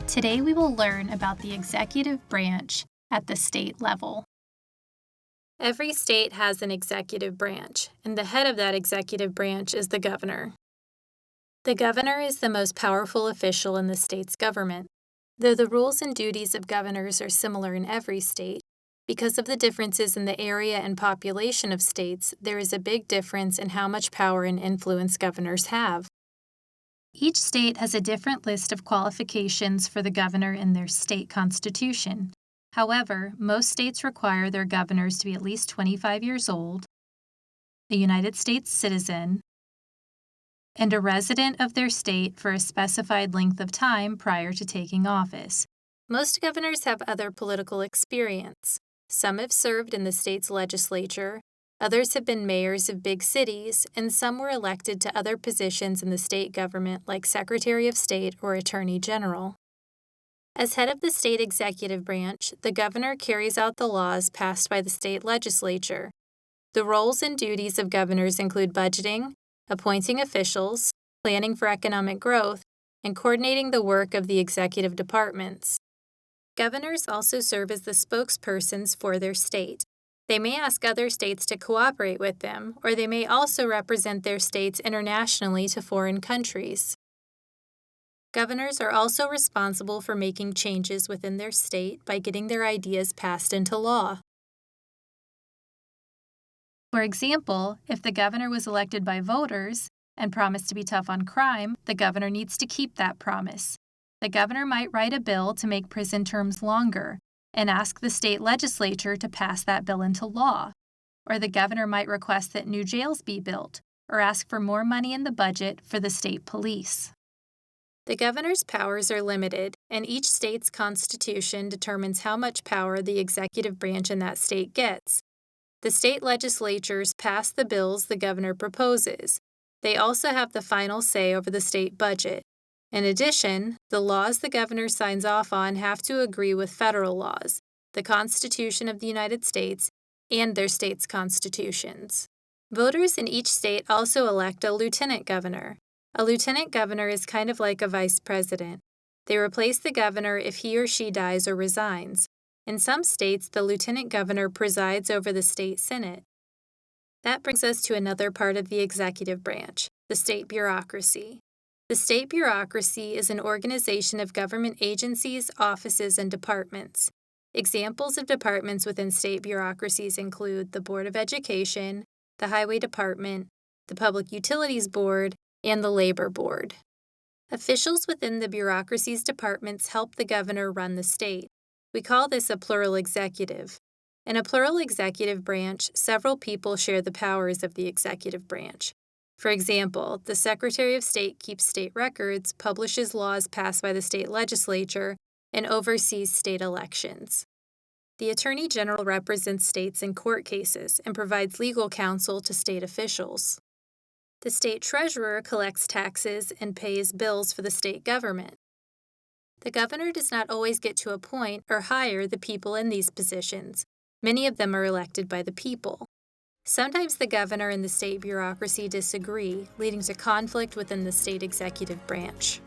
Today we will learn about the executive branch at the state level. Every state has an executive branch, and the head of that executive branch is the governor. The governor is the most powerful official in the state's government. Though the rules and duties of governors are similar in every state, because of the differences in the area and population of states, there is a big difference in how much power and influence governors have. Each state has a different list of qualifications for the governor in their state constitution. However, most states require their governors to be at least 25 years old, a United States citizen, and a resident of their state for a specified length of time prior to taking office. Most governors have other political experience. Some have served in the state's legislature, others have been mayors of big cities, and some were elected to other positions in the state government like Secretary of State or Attorney General. As head of the state executive branch, the governor carries out the laws passed by the state legislature. The roles and duties of governors include budgeting, appointing officials, planning for economic growth, and coordinating the work of the executive departments. Governors also serve as the spokespersons for their state. They may ask other states to cooperate with them, or they may also represent their states internationally to foreign countries. Governors are also responsible for making changes within their state by getting their ideas passed into law. For example, if the governor was elected by voters and promised to be tough on crime, the governor needs to keep that promise. The governor might write a bill to make prison terms longer and ask the state legislature to pass that bill into law. Or the governor might request that new jails be built or ask for more money in the budget for the state police. The governor's powers are limited, and each state's constitution determines how much power the executive branch in that state gets. The state legislatures pass the bills the governor proposes. They also have the final say over the state budget. In addition, the laws the governor signs off on have to agree with federal laws, the Constitution of the United States, and their state's constitutions. Voters in each state also elect a lieutenant governor. A lieutenant governor is kind of like a vice president. They replace the governor if he or she dies or resigns. In some states, the lieutenant governor presides over the state senate. That brings us to another part of the executive branch, the state bureaucracy. The state bureaucracy is an organization of government agencies, offices, and departments. Examples of departments within state bureaucracies include the Board of Education, the Highway Department, the Public Utilities Board, and the Labor Board. Officials within the bureaucracy's departments help the governor run the state. We call this a plural executive. In a plural executive branch, several people share the powers of the executive branch. For example, the Secretary of State keeps state records, publishes laws passed by the state legislature, and oversees state elections. The Attorney General represents states in court cases and provides legal counsel to state officials. The state treasurer collects taxes and pays bills for the state government. The governor does not always get to appoint or hire the people in these positions. Many of them are elected by the people. Sometimes the governor and the state bureaucracy disagree, leading to conflict within the state executive branch.